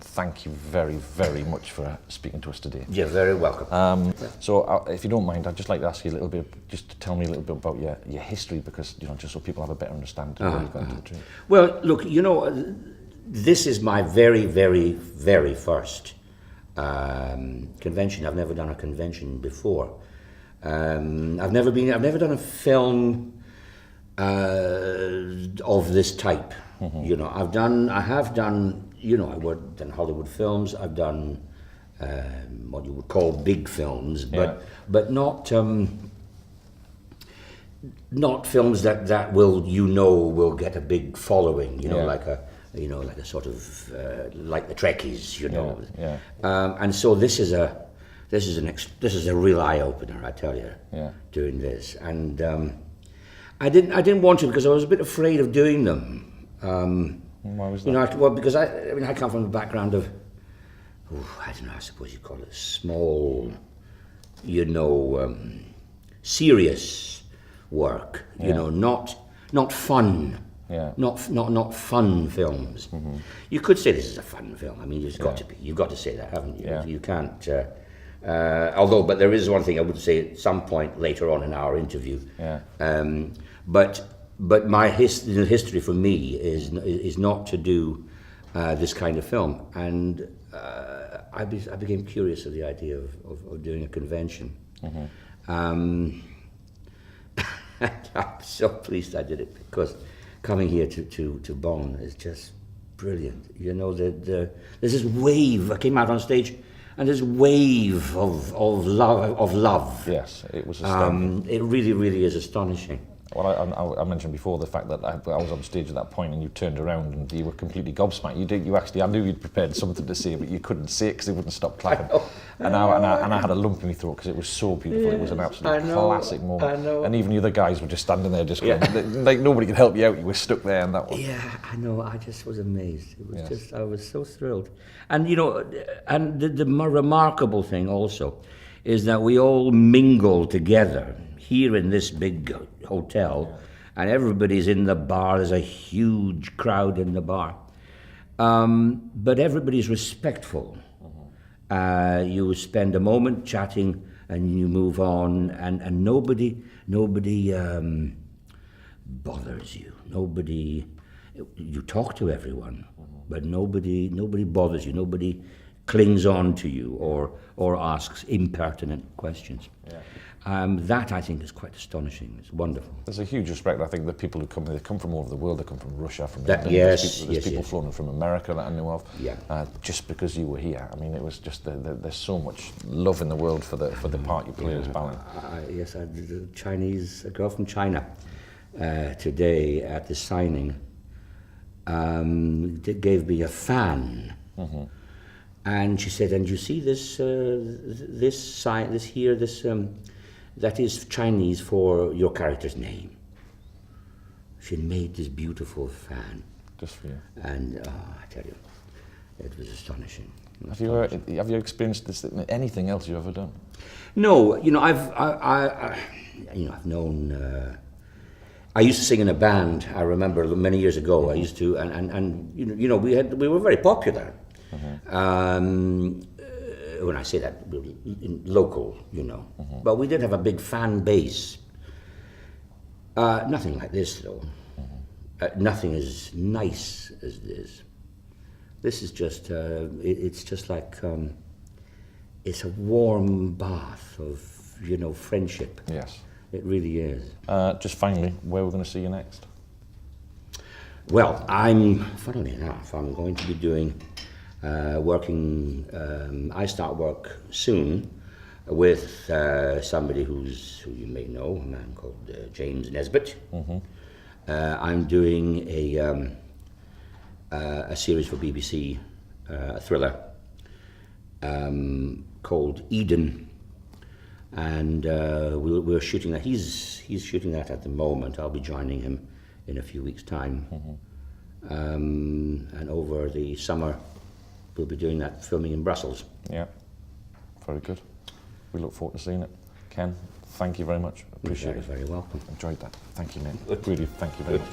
and thank you very, very much for speaking to us today. You're very welcome. So if you don't mind, I'd just like to ask you a little bit, just to tell me a little bit about your history, because, just so people have a better understanding of where you've got into the trade. Well, look, this is my very, very, very first convention. I've never done a convention before. I've never done a film of this type. Mm-hmm. I have done, I worked in Hollywood films. I've done what you would call big films, but not films that will get a big following. Like a sort of like the Trekkies. And so this is a real eye opener, I tell you. Doing this, and I didn't want to, because I was a bit afraid of doing them. Why was that? Because I come from a background of, I don't know, I suppose you'd call it small, serious work. Not fun. Not fun films. Mm-hmm. You could say this is a fun film. I mean, you've got to say that, haven't you? You can't. But there is one thing I would say at some point later on in our interview. But my history for me is not to do this kind of film, and I became curious of the idea of doing a convention. Mm-hmm. I'm so pleased I did it, because coming here to Bonn is just brilliant. There's this wave. I came out on stage, and this wave of love. Yes, it was astounding. It really, really is astonishing. Well, I mentioned before the fact that I was on stage at that point, and you turned around and you were completely gobsmacked. I knew you'd prepared something to say, but you couldn't say it because they wouldn't stop clapping. And I had a lump in my throat because it was so beautiful. Yes, it was an absolute classic moment. I know. And even the other guys were just standing there, just going, like nobody could help you out. You were stuck there, and that one. Yeah, I know. I just was amazed. It was I was so thrilled. And the remarkable thing also is that we all mingle together here in this big hotel, and everybody's in the bar. There's a huge crowd in the bar, but everybody's respectful. Mm-hmm. You spend a moment chatting, and you move on, and nobody bothers you. You talk to everyone, but nobody bothers you. Nobody clings on to you or asks impertinent questions. That, I think, is quite astonishing. It's wonderful. There's a huge respect. I think the people who come here, they come from all over the world. They come from Russia, from England. There's people flown from America that I knew of. Just because you were here. I mean, it was just there's so much love in the world for the part you play as Balin. Yes, I did a girl from China today at the signing gave me a fan. Mm-hmm. And she said, "And you see this sign, that is Chinese for your character's name." She made this beautiful fan. Just for you. And I tell you, it was astonishing. Have you experienced this? Anything else you've ever done? No, I've known. I used to sing in a band. I remember many years ago. I used to, and we were very popular. Mm-hmm. When I say that, local, Mm-hmm. But we did have a big fan base. Nothing like this, though. Mm-hmm. Nothing as nice as this. This is just, it's just like, it's a warm bath of, friendship. Yes. It really is. Just finally, where we're going to see you next? Well, funnily enough, I'm going to be doing... I start work soon with somebody who you may know, a man called James Nesbitt. Mm-hmm. I'm doing a series for BBC, a thriller called Eden, and we're shooting that. He's shooting that at the moment. I'll be joining him in a few weeks' time, and over the summer. We'll be doing that filming in Brussels. Yeah, very good. We look forward to seeing it. Ken, thank you very much. Appreciate it. You're very welcome. Enjoyed that. Thank you, mate. Really, thank you very much.